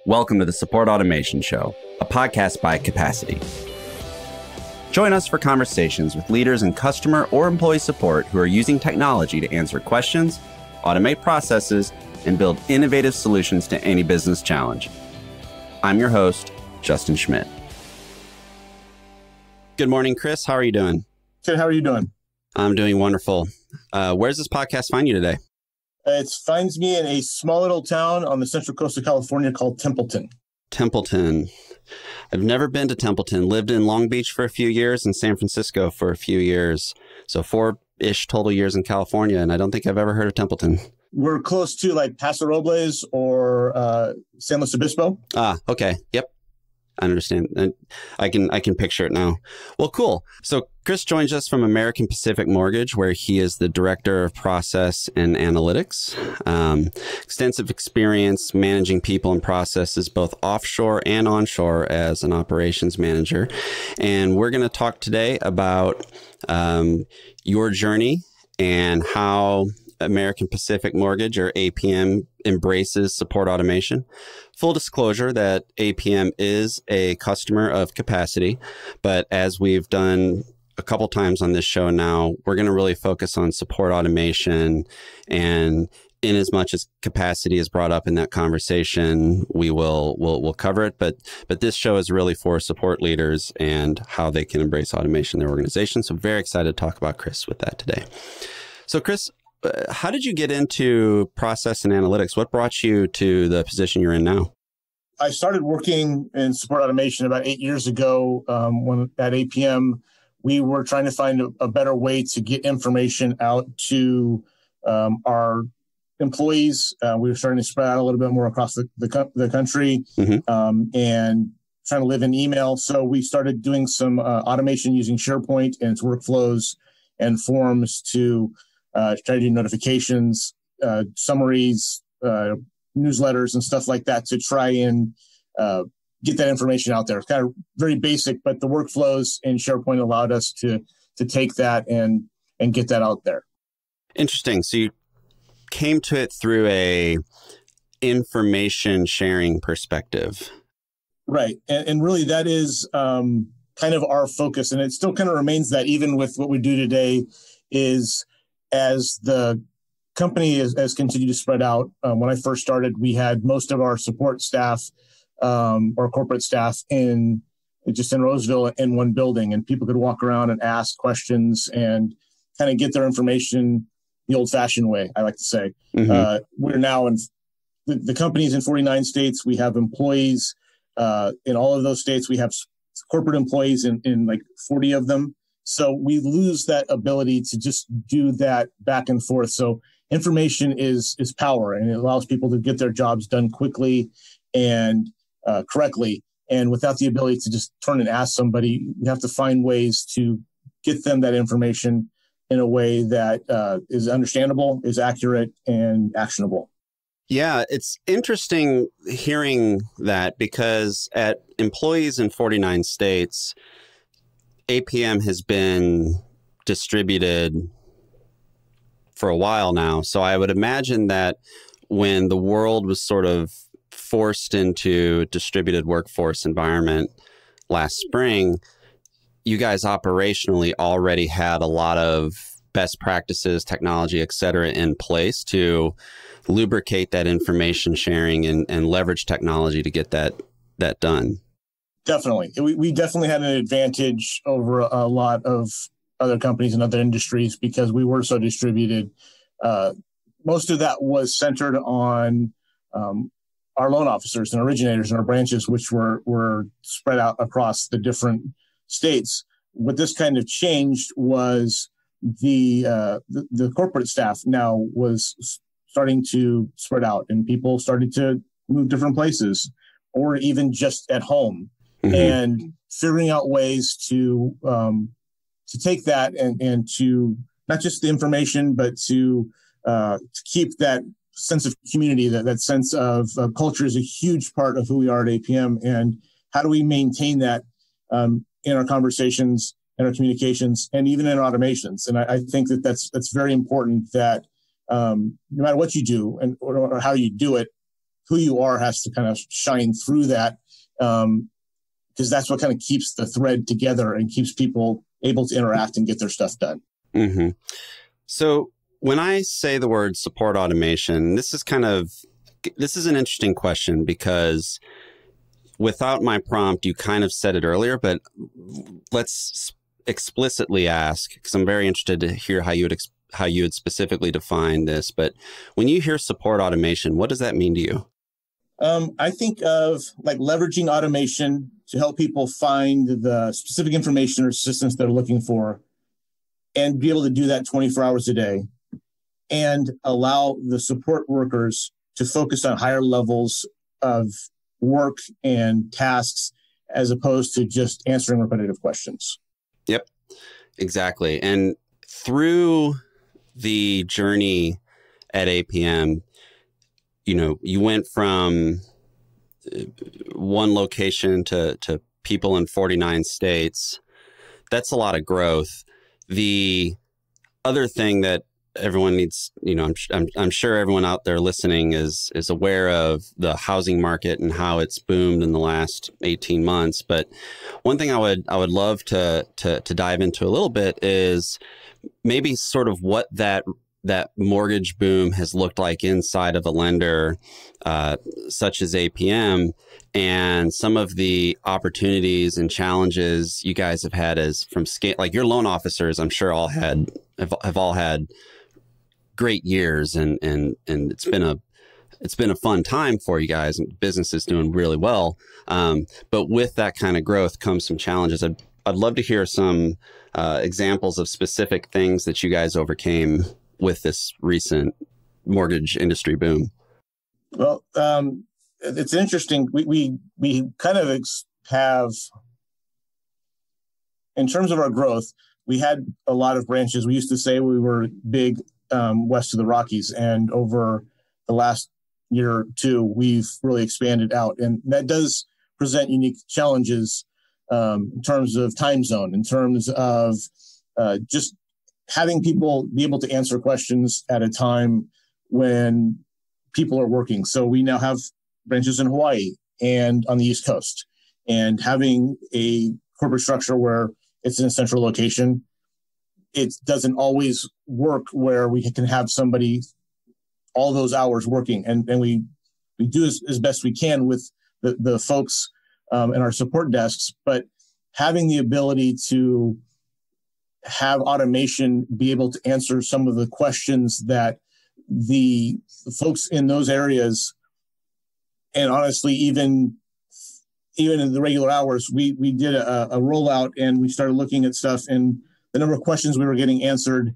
Welcome to the Support Automation Show, a podcast by Capacity. Join us for conversations with leaders in customer or employee support who are using technology to answer questions, automate processes, and build innovative solutions to any business challenge. I'm your host, Justin Schmidt. Good morning, Chris. How are you doing? Good. How are you doing? I'm doing wonderful. Where's this podcast find you today? It finds me in a small little town on the central coast of California called Templeton. Templeton. I've never been to Templeton. Lived in Long Beach for a few years and San Francisco for a few years. So 4-ish total years in California, and I don't think I've ever heard of Templeton. We're close to like Paso Robles or San Luis Obispo. Ah, okay. Yep. I understand. And I can picture it now. Well, cool. So Chris joins us from American Pacific Mortgage, where he is the Director of Process and Analytics. Extensive experience managing people and processes, both offshore and onshore as an operations manager. And we're going to talk today about your journey and how American Pacific Mortgage, or APM, embraces support automation. Full disclosure that APM is a customer of Capacity, but as we've done a couple times on this show now, we're going to really focus on support automation, and in as much as Capacity is brought up in that conversation, we'll cover it. But this show is really for support leaders and how they can embrace automation in their organization. So very excited to talk about Chris with that today. So Chris, how did you get into process and analytics? What brought you to the position you're in now? I started working in support automation about 8 years ago when at APM, we were trying to find a better way to get information out to our employees. We were starting to spread out a little bit more across the country and trying to live in email. So we started doing some automation using SharePoint and its workflows and forms to try to do notifications, summaries, newsletters, and stuff like that to try and get that information out there. It's kind of very basic, but the workflows in SharePoint allowed us to take that and get that out there. Interesting. So you came to it through a information sharing perspective. Right. And really that is kind of our focus. And it still kind of remains that even with what we do today is as the company has continued to spread out. When I first started, we had most of our support staff or corporate staff just in Roseville in one building, and people could walk around and ask questions and kind of get their information the old-fashioned way, I like to say. We're now in the company's in 49 states. We have employees in all of those states. We have corporate employees in like 40 of them. So we lose that ability to just do that back and forth. So information is power, and it allows people to get their jobs done quickly and correctly. And without the ability to just turn and ask somebody, you have to find ways to get them that information in a way that is understandable, is accurate, and actionable. Yeah, it's interesting hearing that, because at employees in 49 states, APM has been distributed for a while now. So I would imagine that when the world was sort of forced into distributed workforce environment last spring, you guys operationally already had a lot of best practices, technology, et cetera, in place to lubricate that information sharing and leverage technology to get that done. Definitely. We definitely had an advantage over a lot of other companies and other industries because we were so distributed. Most of that was centered on our loan officers and originators in our branches, which were spread out across the different states. What this kind of changed was the corporate staff now was starting to spread out, and people started to move different places or even just at home. And figuring out ways to take that and to not just the information, but to keep that sense of community, that sense of culture is a huge part of who we are at APM. And how do we maintain that in our conversations, in our communications, and even in our automations? And I think that's very important that no matter what you do or how you do it, who you are has to kind of shine through that, because that's what kind of keeps the thread together and keeps people able to interact and get their stuff done. Mm-hmm. So when I say the word support automation, this is an interesting question, because without my prompt, you kind of said it earlier, but let's explicitly ask, because I'm very interested to hear how you would specifically define this. But when you hear support automation, what does that mean to you? I think of like leveraging automation to help people find the specific information or assistance they're looking for, and be able to do that 24 hours a day, and allow the support workers to focus on higher levels of work and tasks, as opposed to just answering repetitive questions. Yep, exactly. And through the journey at APM, you went from one location to people in 49 states. That's a lot of growth. The other thing that everyone needs, I'm sure everyone out there listening is aware of the housing market and how it's boomed in the last 18 months. But one thing I would love to dive into a little bit is maybe sort of what that mortgage boom has looked like inside of a lender such as APM, and some of the opportunities and challenges you guys have had as from scale. Like your loan officers, I'm sure have all had great years, and it's been a fun time for you guys, and business is doing really well. But with that kind of growth comes some challenges. I'd love to hear some examples of specific things that you guys overcame with this recent mortgage industry boom. Well, it's interesting. We kind of have, in terms of our growth, we had a lot of branches. We used to say we were big west of the Rockies, and over the last year or two, we've really expanded out, and that does present unique challenges in terms of time zone, in terms of just having people be able to answer questions at a time when people are working. So we now have branches in Hawaii and on the East Coast, and having a corporate structure where it's in a central location, it doesn't always work where we can have somebody all those hours working. And we do as best we can with the folks in our support desks, but having the ability to have automation be able to answer some of the questions that the folks in those areas, and honestly, even in the regular hours, we did a rollout, and we started looking at stuff, and the number of questions we were getting answered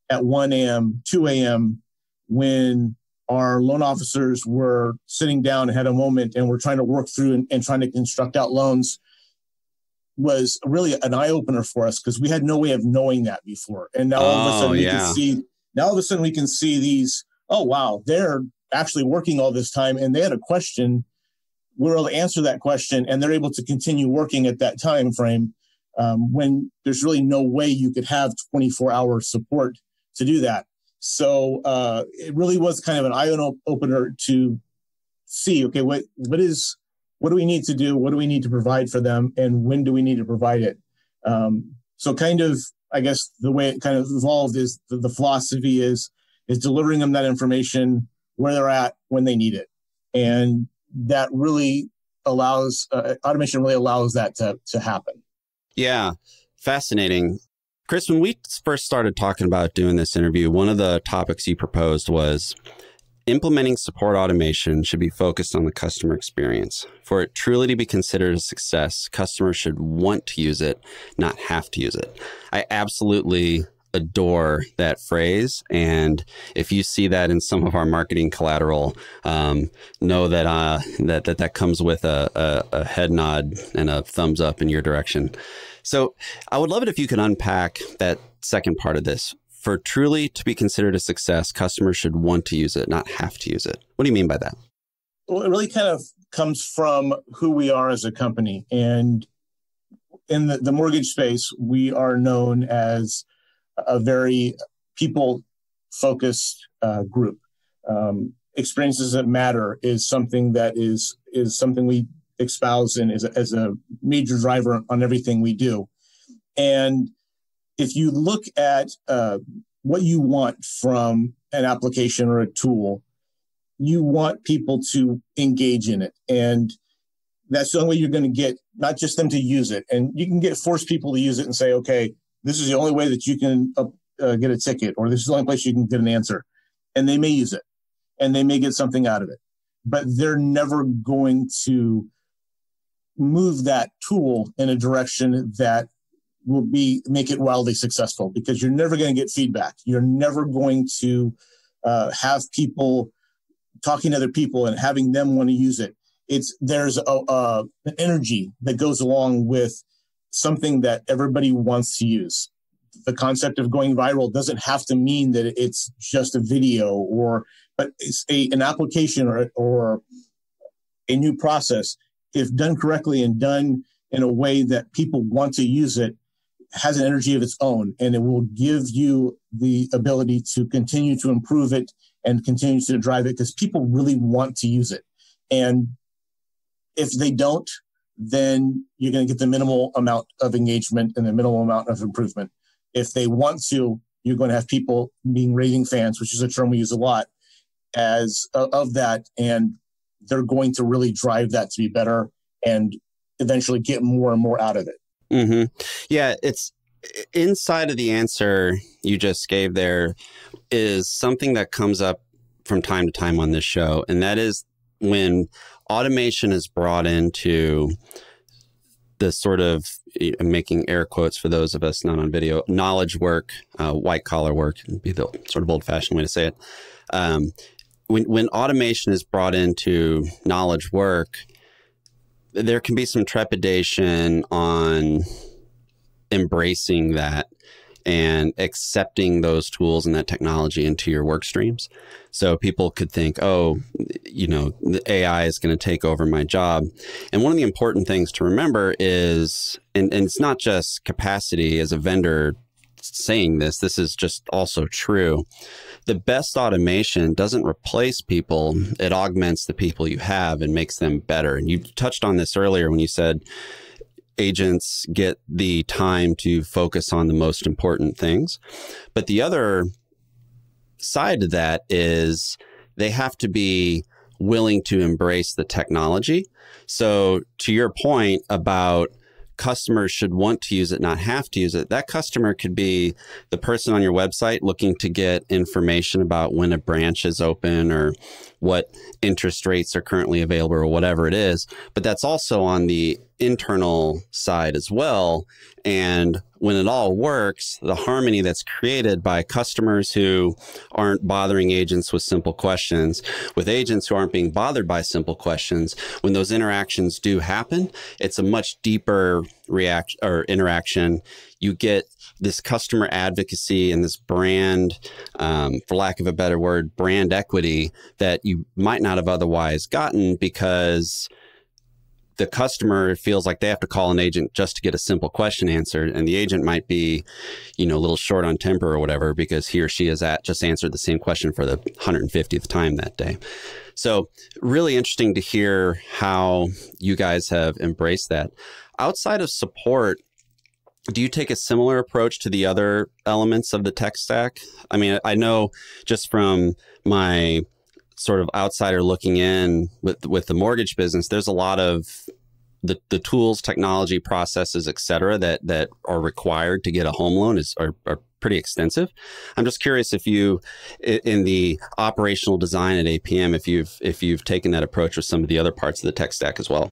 at 1 a.m., 2 a.m., when our loan officers were sitting down and had a moment and were trying to work through and trying to construct out loans, was really an eye-opener for us, because we had no way of knowing that before. And now all of a sudden we can see these, oh, wow, they're actually working all this time, and they had a question. We're able to answer that question, and they're able to continue working at that time frame, when there's really no way you could have 24-hour support to do that. So it really was kind of an eye-opener to see, okay, what do we need to do? What do we need to provide for them? And when do we need to provide it? So kind of, I guess, the way it kind of evolved is the philosophy is delivering them that information where they're at when they need it. And that really allows, automation really allows that to happen. Yeah, fascinating. Chris, when we first started talking about doing this interview, one of the topics you proposed was implementing support automation should be focused on the customer experience. For it truly to be considered a success, customers should want to use it, not have to use it. I absolutely adore that phrase. And if you see that in some of our marketing collateral, know that that comes with a head nod and a thumbs up in your direction. So I would love it if you could unpack that second part of this. For truly to be considered a success, customers should want to use it, not have to use it. What do you mean by that? Well, it really kind of comes from who we are as a company. And in the mortgage space, we are known as a very people-focused group. experiences that matter is something that is something we espouse and as a major driver on everything we do. And if you look at what you want from an application or a tool, you want people to engage in it. And that's the only way you're going to get not just them to use it. And you can force people to use it and say, okay, this is the only way that you can get a ticket, or this is the only place you can get an answer. And they may use it and they may get something out of it, but they're never going to move that tool in a direction that will make it wildly successful, because you're never going to get feedback. You're never going to have people talking to other people and having them want to use it. There's an energy that goes along with something that everybody wants to use. The concept of going viral doesn't have to mean that it's just a video, but it's an application or a new process. If done correctly and done in a way that people want to use it, has an energy of its own, and it will give you the ability to continue to improve it and continue to drive it, because people really want to use it. And if they don't, then you're going to get the minimal amount of engagement and the minimal amount of improvement. If they want to, you're going to have people being raving fans, which is a term we use a lot, of that, and they're going to really drive that to be better and eventually get more and more out of it. Mm-hmm. Yeah, it's inside of the answer you just gave there is something that comes up from time to time on this show, and that is when automation is brought into the sort of, I'm making air quotes for those of us not on video, knowledge work, white collar work, would be the sort of old fashioned way to say it. When automation is brought into knowledge work, there can be some trepidation on embracing that and accepting those tools and that technology into your work streams. So people could think, oh, the AI is going to take over my job. And one of the important things to remember is, and it's not just capacity as a vendor saying this is just also true. The best automation doesn't replace people. It augments the people you have and makes them better. And you touched on this earlier when you said agents get the time to focus on the most important things. But the other side of that is they have to be willing to embrace the technology. So to your point about customers should want to use it, not have to use it. That customer could be the person on your website looking to get information about when a branch is open or what interest rates are currently available or whatever it is. But that's also on the internal side as well. And when it all works, the harmony that's created by customers who aren't bothering agents with simple questions, with agents who aren't being bothered by simple questions, when those interactions do happen, it's a much deeper interaction. You get this customer advocacy and this brand, for lack of a better word, brand equity that you might not have otherwise gotten, because the customer feels like they have to call an agent just to get a simple question answered. And the agent might be, a little short on temper or whatever, because he or she has just answered the same question for the 150th time that day. So really interesting to hear how you guys have embraced that. Outside of support, do you take a similar approach to the other elements of the tech stack? I mean, I know just from my sort of outsider looking in with the mortgage business, there's a lot of the tools, technology, processes, et cetera, that are required to get a home loan are pretty extensive. I'm just curious if you, in the operational design at APM, if you've taken that approach with some of the other parts of the tech stack as well.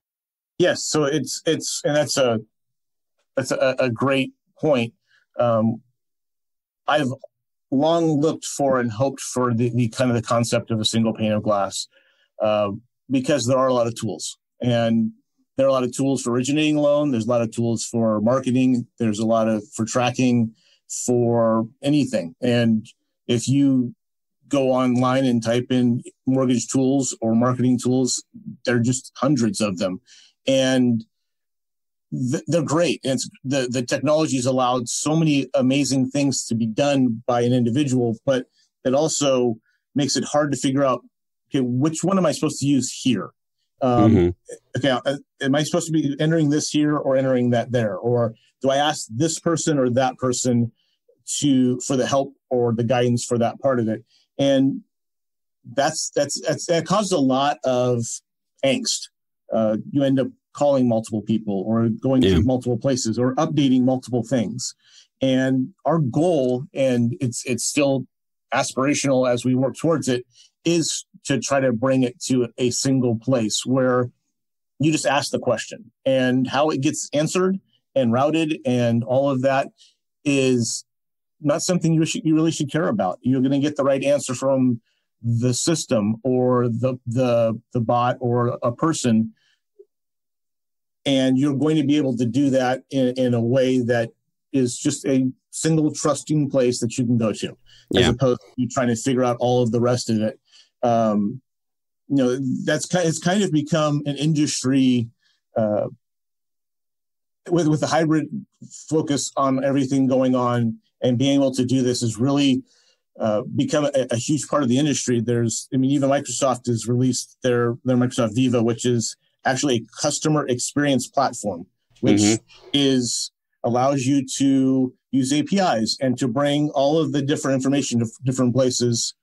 Yes. So it's and that's a great point. I've long looked for and hoped for the kind of the concept of a single pane of glass, because there are a lot of tools, and there are a lot of tools for originating a loan. There's a lot of tools for marketing. There's a lot for tracking, for anything. And if you go online and type in mortgage tools or marketing tools, there are just hundreds of them. And they're great. And the technology has allowed so many amazing things to be done by an individual, but it also makes it hard to figure out okay, which one am I supposed to use here? Okay, am I supposed to be entering this here or entering that there? Or do I ask this person or that person for the help or the guidance for that part of it? And that causes a lot of angst. You end up calling multiple people or going to multiple places or updating multiple things. And our goal, and it's still aspirational as we work towards it, is to try to bring it to a single place where you just ask the question, and how it gets answered and routed and all of that is not something you really should care about. You're going to get the right answer from the system or the bot or a person, and you're going to be able to do that in a way that is just a single trusting place that you can go to, as opposed to you trying to figure out all of the rest of it. It's kind of become an industry with a hybrid focus on everything going on, and being able to do this has really become a huge part of the industry. Even Microsoft has released their Microsoft Viva, which is actually a customer experience platform, which allows you to use APIs and to bring all of the different information to different places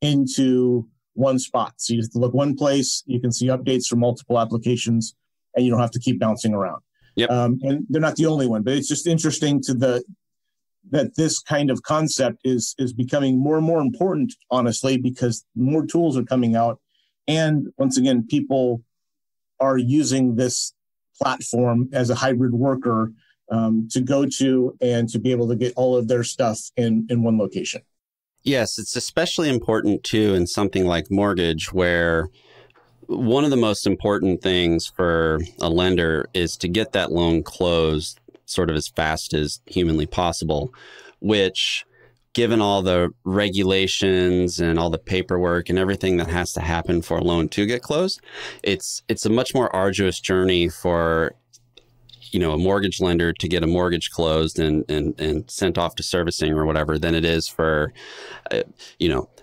into one spot. So you have to look one place, you can see updates from multiple applications, and you don't have to keep bouncing around. And they're not the only one, but it's just interesting that this kind of concept is becoming more and more important, honestly, because more tools are coming out. And once again, people are using this platform as a hybrid worker to go to and to be able to get all of their stuff in one location. Yes, it's especially important, too, in something like mortgage, where one of the most important things for a lender is to get that loan closed sort of as fast as humanly possible, which, given all the regulations and all the paperwork and everything that has to happen for a loan to get closed, it's a much more arduous journey for a mortgage lender to get a mortgage closed and sent off to servicing or whatever than it is for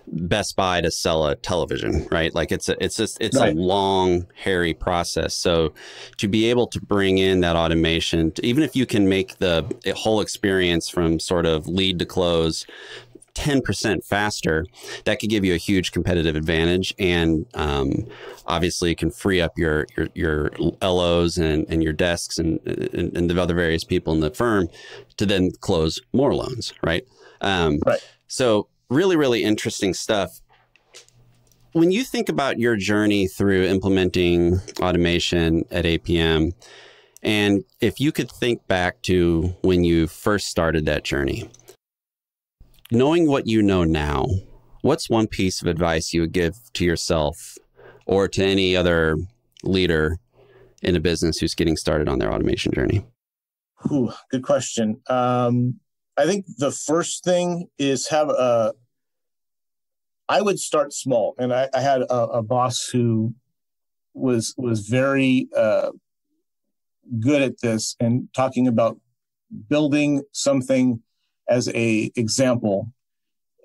Best Buy to sell a television, right? Like it's a long, hairy process. So to be able to bring in that automation, even if you can make the whole experience from sort of lead to close 10% faster, that could give you a huge competitive advantage. And obviously it can free up your LOs and your desks and the other various people in the firm to then close more loans, right? So really, really interesting stuff. When you think about your journey through implementing automation at APM, and if you could think back to when you first started that journey, knowing what you know now, what's one piece of advice you would give to yourself or to any other leader in a business who's getting started on their automation journey? Good question. I think the first thing is I would start small. And I had a boss who was very good at this and talking about building something as a example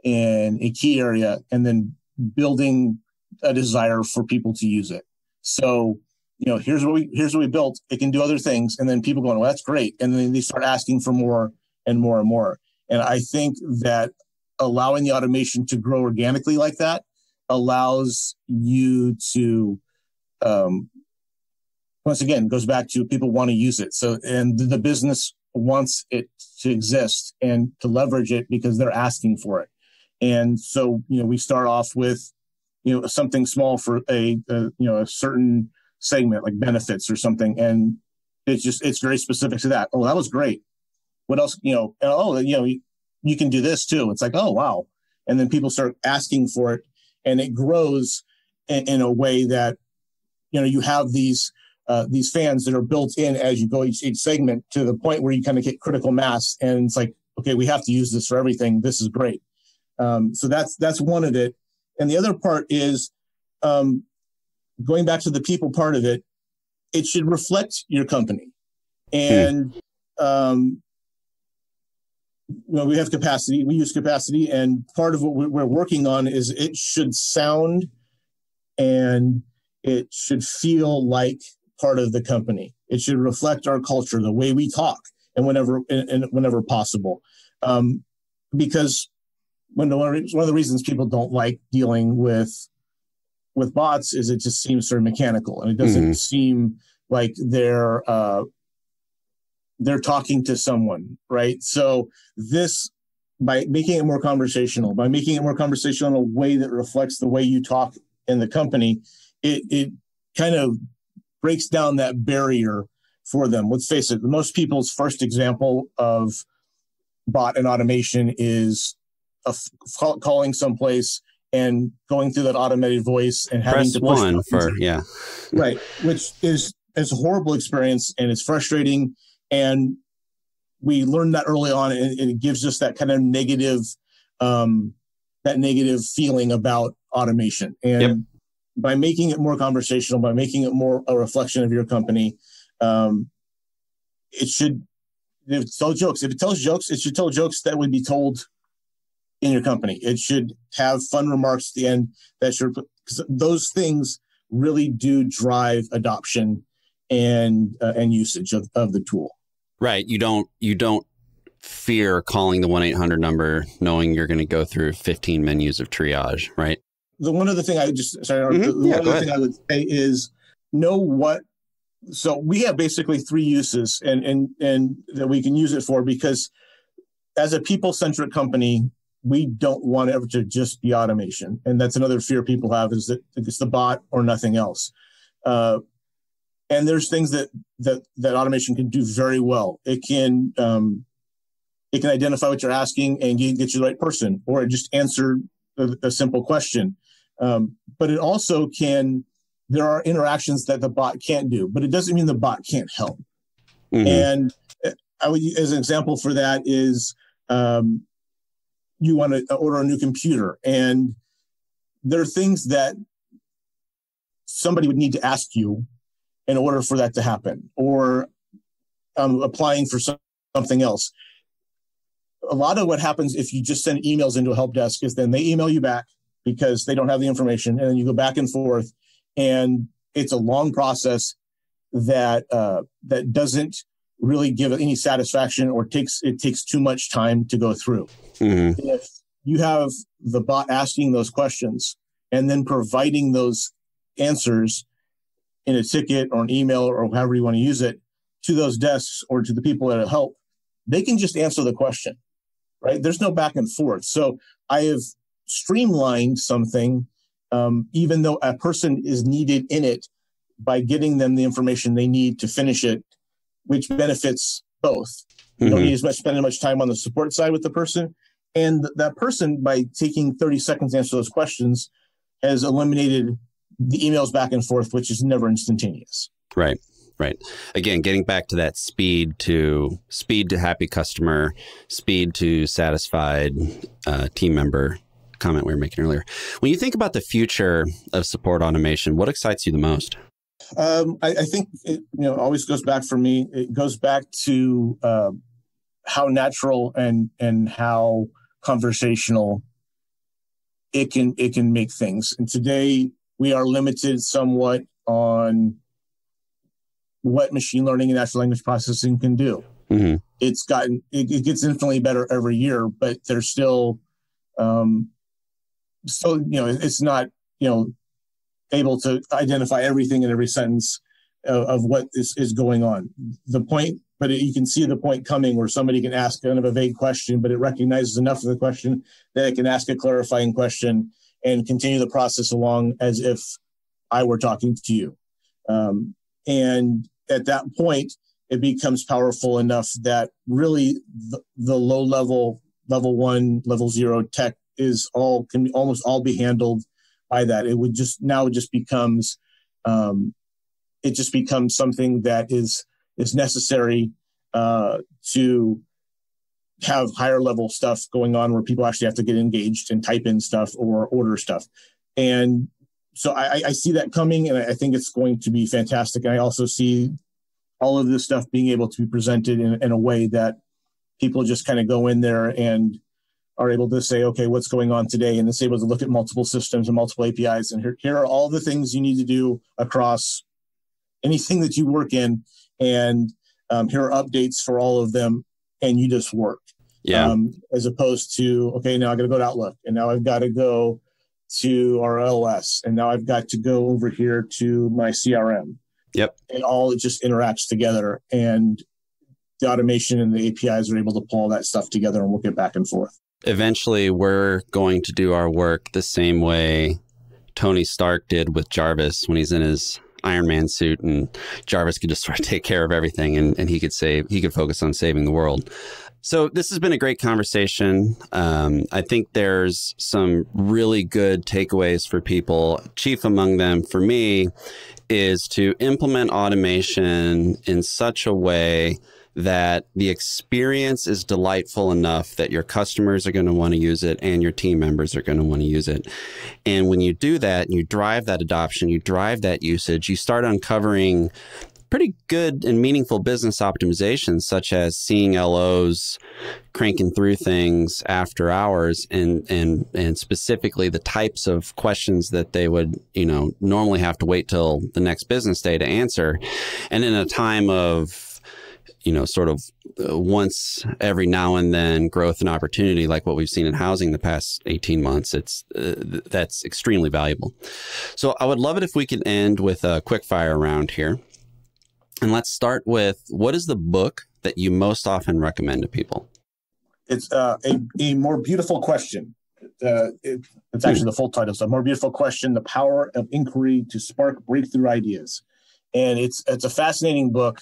in a key area and then building a desire for people to use it. So, here's what we built. It can do other things. And then people going, well, that's great. And then they start asking for more and more and more. And I think that allowing the automation to grow organically like that allows you to, once again, goes back to people want to use it. So, and the business wants it to exist and to leverage it because they're asking for it. And so, we start off with, something small for a certain segment like benefits or something. And it's very specific to that. Oh, that was great. What else? You can do this too. It's like, oh, wow. And then people start asking for it and it grows in a way that, you have these fans that are built in as you go each segment to the point where you kind of get critical mass. And it's like, okay, we have to use this for everything. This is great. So that's one of it. And the other part is going back to the people part of it. It should reflect your company. And, we have capacity, we use capacity. And part of what we're working on is it should sound and it should feel like part of the company. It should reflect our culture, the way we talk, and whenever possible. Because one of the reasons people don't like dealing with bots is it just seems sort of mechanical, and it doesn't seem like they're talking to someone, right? So this, by making it more conversational, in a way that reflects the way you talk in the company, it kind of breaks down that barrier for them. Let's face it, most people's first example of bot and automation is calling someplace and going through that automated voice and having to push one for, right, which is a horrible experience, and it's frustrating. And we learned that early on, and it gives us that kind of negative feeling about automation. And by making it more conversational, by making it more a reflection of your company, it should tell jokes. If it tells jokes, it should tell jokes that would be told in your company. It should have fun remarks at the end because those things really do drive adoption and usage of the tool. Right. You don't fear calling the 1-800 number knowing you're going to go through 15 menus of triage, right? One other thing I would say is know what. So we have basically 3 uses and that we can use it for, because as a people-centric company, we don't want it ever to just be automation. And that's another fear people have, is that it's the bot or nothing else. And there's things that automation can do very well. It can identify what you're asking and get you the right person, or just answer a simple question. But it also there are interactions that the bot can't do, but it doesn't mean the bot can't help. And I would, as an example for that is, you want to order a new computer, and there are things that somebody would need to ask you in order for that to happen, or applying for something else. A lot of what happens if you just send emails into a help desk is then they email you back because they don't have the information, and then you go back and forth, and it's a long process that doesn't really give any satisfaction, or it takes too much time to go through. If you have the bot asking those questions and then providing those answers in a ticket or an email or however you want to use it to those desks or to the people that help, they can just answer the question, right? There's no back and forth. So I have streamlined something, even though a person is needed in it, by getting them the information they need to finish it, which benefits both. You don't need spending much time on the support side with the person. And that person, by taking 30 seconds to answer those questions, has eliminated the emails back and forth, which is never instantaneous. Right. Again, getting back to that speed to happy customer, speed to satisfied team member comment we were making earlier. When you think about the future of support automation, what excites you the most? I think it always goes back for me. It goes back to how natural and how conversational it can make things. And today we are limited somewhat on what machine learning and natural language processing can do. It gets infinitely better every year, but there's still it's not able to identify everything in every sentence of what is going on. But you can see the point coming where somebody can ask kind of a vague question, but it recognizes enough of the question that it can ask a clarifying question and continue the process along as if I were talking to you. And at that point, it becomes powerful enough that really the low level 1, level 0 tech can almost all be handled by that. It just becomes something that is necessary to have higher level stuff going on where people actually have to get engaged and type in stuff or order stuff. And so I see that coming, and I think it's going to be fantastic. And I also see all of this stuff being able to be presented in a way that people just kind of go in there and are able to say, okay, what's going on today? And it's able to look at multiple systems and multiple APIs. And here are all the things you need to do across anything that you work in. And here are updates for all of them. And you just work. Yeah. As opposed to, okay, now I got to go to Outlook, and now I've got to go to our LS, and now I've got to go over here to my CRM. Yep. It all just interacts together, and the automation and the APIs are able to pull all that stuff together and work it back and forth. Eventually, we're going to do our work the same way Tony Stark did with Jarvis when he's in his Iron Man suit, and Jarvis could just sort of take care of everything, and he could focus on saving the world. So this has been a great conversation. I think there's some really good takeaways for people. Chief among them for me is to implement automation in such a way that the experience is delightful enough that your customers are going to want to use it and your team members are going to want to use it. And when you do that, you drive that adoption, you drive that usage, you start uncovering pretty good and meaningful business optimizations, such as seeing LOs cranking through things after hours, and specifically the types of questions that they would, normally have to wait till the next business day to answer. And in a time of, sort of once every now and then growth and opportunity, like what we've seen in housing the past 18 months, that's extremely valuable. So I would love it if we could end with a quick fire round here. And let's start with, what is the book that you most often recommend to people? It's a More Beautiful Question. It's actually the full title. So, A More Beautiful Question, The Power of Inquiry to Spark Breakthrough Ideas. And it's a fascinating book.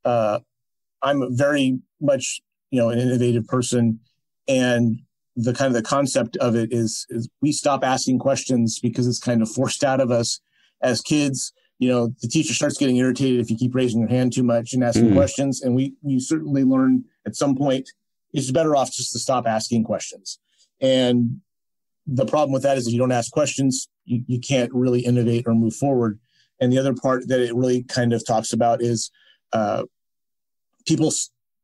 I'm very much, an innovative person. And the concept of it is we stop asking questions because it's kind of forced out of us as kids. The teacher starts getting irritated if you keep raising your hand too much and asking questions. And you certainly learn at some point it's better off just to stop asking questions. And the problem with that is if you don't ask questions, you can't really innovate or move forward. And the other part that it really kind of talks about is people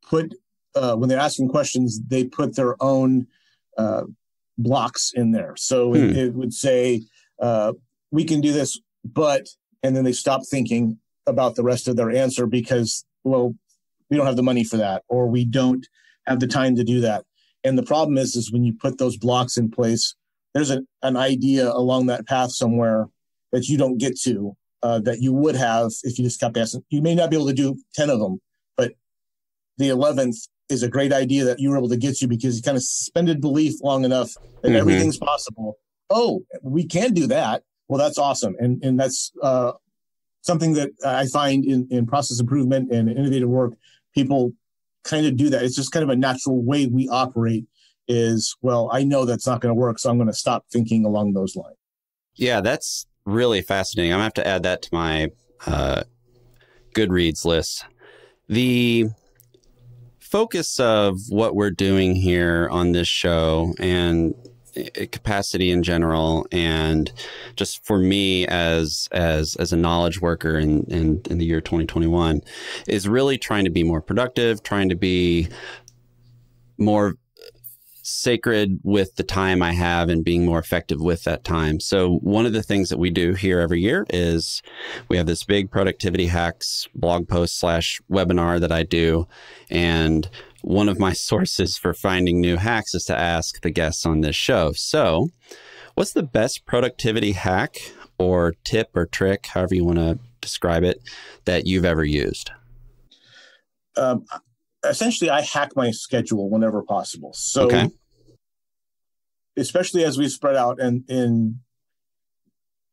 put, when they're asking questions, they put their own blocks in there. So it would say, we can do this, but... And then they stop thinking about the rest of their answer because, well, we don't have the money for that, or we don't have the time to do that. And the problem is when you put those blocks in place, there's an idea along that path somewhere that you don't get to, that you would have if you just kept asking. You may not be able to do 10 of them, but the 11th is a great idea that you were able to get to because you kind of suspended belief long enough that everything's possible. Oh, we can do that. Well, that's awesome. And that's something that I find in process improvement and innovative work, people kind of do that. It's just kind of a natural way we operate is, well, I know that's not going to work, so I'm going to stop thinking along those lines. Yeah, that's really fascinating. I'm going to have to add that to my Goodreads list. The focus of what we're doing here on this show and capacity in general, and just for me as a knowledge worker in the year 2021, is really trying to be more productive, trying to be more sacred with the time I have and being more effective with that time. So one of the things that we do here every year is we have this big productivity hacks blog post / webinar that I do. And one of my sources for finding new hacks is to ask the guests on this show. So what's the best productivity hack or tip or trick, however you want to describe it, that you've ever used? Essentially, I hack my schedule whenever possible. So, especially as we spread out and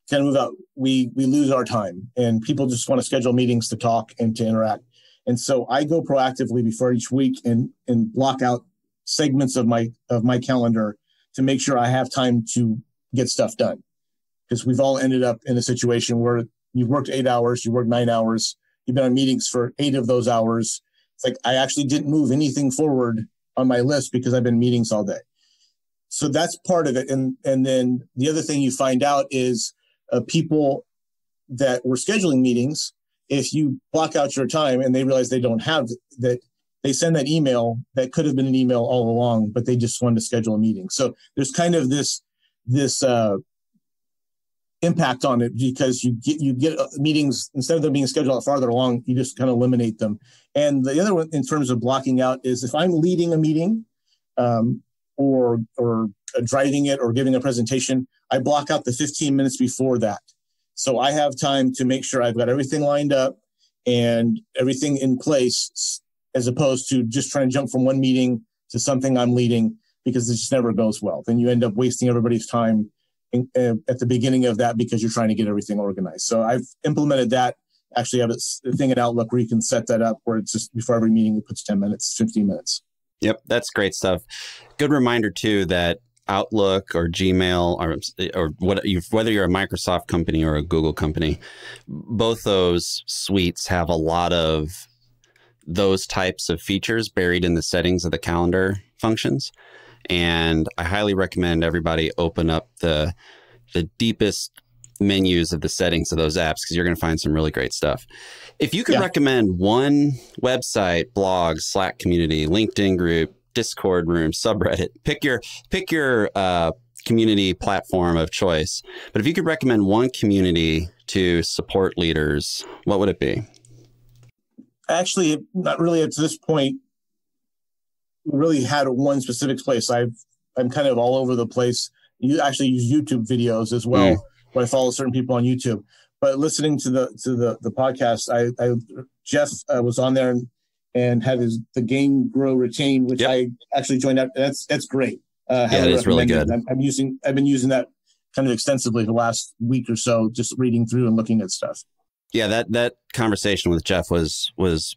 kind of move out, we lose our time, and people just want to schedule meetings to talk and to interact. And so I go proactively before each week and block out segments of my calendar to make sure I have time to get stuff done. Because we've all ended up in a situation where you've worked 8 hours, you worked 9 hours, you've been on meetings for 8 of those hours. It's like I actually didn't move anything forward on my list because I've been in meetings all day. So that's part of it. And then the other thing you find out is people that were scheduling meetings, if you block out your time and they realize they don't have that, they send that email that could have been an email all along, but they just wanted to schedule a meeting. So there's kind of this impact on it, because you get meetings, instead of them being scheduled out farther along, you just kind of eliminate them. And the other one in terms of blocking out is if I'm leading a meeting or driving it or giving a presentation, I block out the 15 minutes before that. So I have time to make sure I've got everything lined up and everything in place, as opposed to just trying to jump from one meeting to something I'm leading, because it just never goes well. Then you end up wasting everybody's time at the beginning of that because you're trying to get everything organized. So I've implemented that. Actually, I have a thing in Outlook where you can set that up, where it's just before every meeting, it puts 10 minutes, 15 minutes. Yep, that's great stuff. Good reminder, too, that Outlook or Gmail or whether you're a Microsoft company or a Google company, both those suites have a lot of those types of features buried in the settings of the calendar functions. And I highly recommend everybody open up the deepest menus of the settings of those apps, because you're going to find some really great stuff. If you could recommend one website, blog, Slack community, LinkedIn group, Discord room, subreddit, pick your community platform of choice. But if you could recommend one community to support leaders, what would it be? Actually, not really at this point. We really had one specific place. I'm kind of all over the place. You actually use YouTube videos as well, where I follow certain people on YouTube. But listening to the podcast, Jeff was on there and had the Gain, Grow, Retain, which I actually joined up. That's great. It's really good. I've been using that kind of extensively the last week or so, just reading through and looking at stuff. Yeah, that conversation with Jeff was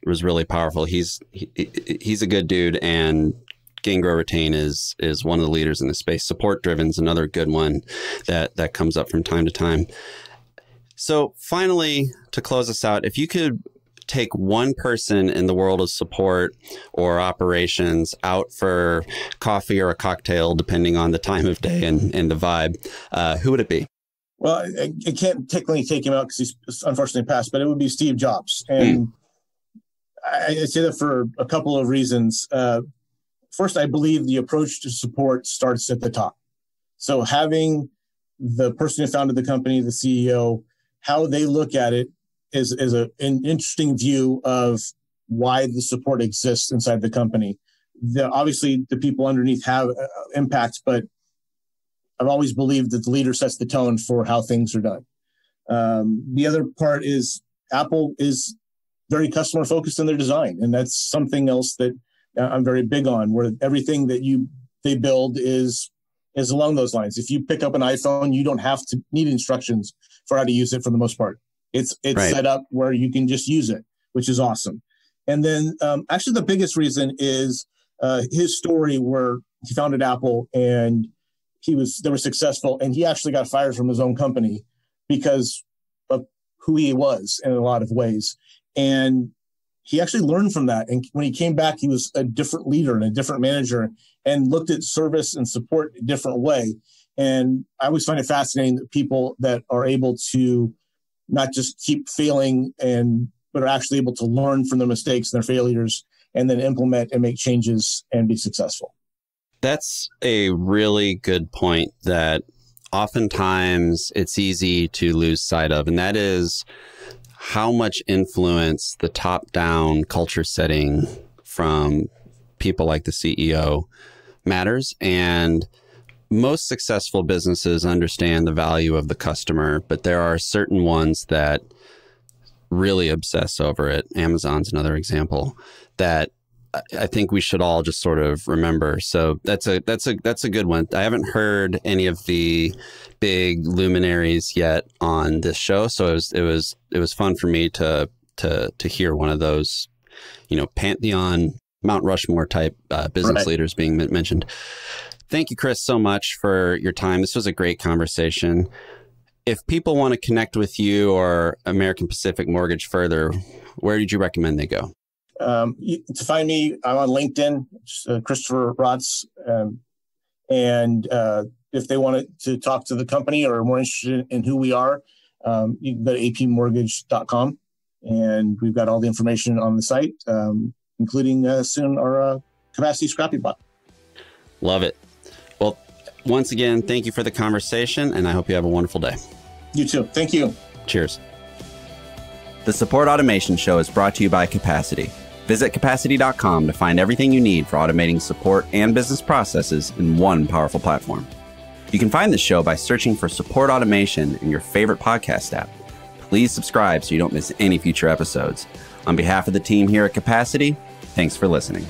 really powerful. He's a good dude, and Gain, Grow, Retain is one of the leaders in the space. Support Driven is another good one that comes up from time to time. So finally, to close us out, if you could take one person in the world of support or operations out for coffee or a cocktail, depending on the time of day and the vibe, who would it be? Well, I can't technically take him out because he's unfortunately passed, but it would be Steve Jobs. And I say that for a couple of reasons. First, I believe the approach to support starts at the top. So having the person who founded the company, the CEO, how they look at it is an interesting view of why the support exists inside the company. Obviously, the people underneath have impact, but I've always believed that the leader sets the tone for how things are done. The other part is Apple is very customer focused in their design. And that's something else that I'm very big on, where everything that they build is along those lines. If you pick up an iPhone, you don't have to need instructions for how to use it for the most part. It's right. Set up where you can just use it, which is awesome. And then actually the biggest reason is his story, where he founded Apple and they were successful, and he actually got fired from his own company because of who he was in a lot of ways. And he actually learned from that. And when he came back, he was a different leader and a different manager and looked at service and support a different way. And I always find it fascinating that people that are able to not just keep failing but are actually able to learn from their mistakes and their failures and then implement and make changes and be successful. That's a really good point that oftentimes it's easy to lose sight of, and that is how much influence the top-down culture setting from people like the CEO matters. And most successful businesses understand the value of the customer, but there are certain ones that really obsess over it. Amazon's another example that I think we should all just sort of remember. So that's a good one. I haven't heard any of the big luminaries yet on this show, so it was fun for me to hear one of those, Pantheon, Mount Rushmore type business leaders being mentioned. Thank you, Chris, so much for your time. This was a great conversation. If people want to connect with you or American Pacific Mortgage further, where did you recommend they go? To find me, I'm on LinkedIn, Christopher Rotz. And if they wanted to talk to the company or are more interested in who we are, you can go to apmortgage.com, and we've got all the information on the site. including soon our Capacity Scrappy Bot. Love it. Well, once again, thank you for the conversation, and I hope you have a wonderful day. You too. Thank you. Cheers. The Support Automation Show is brought to you by Capacity. Visit capacity.com to find everything you need for automating support and business processes in one powerful platform. You can find the show by searching for Support Automation in your favorite podcast app. Please subscribe so you don't miss any future episodes. On behalf of the team here at Capacity, thanks for listening.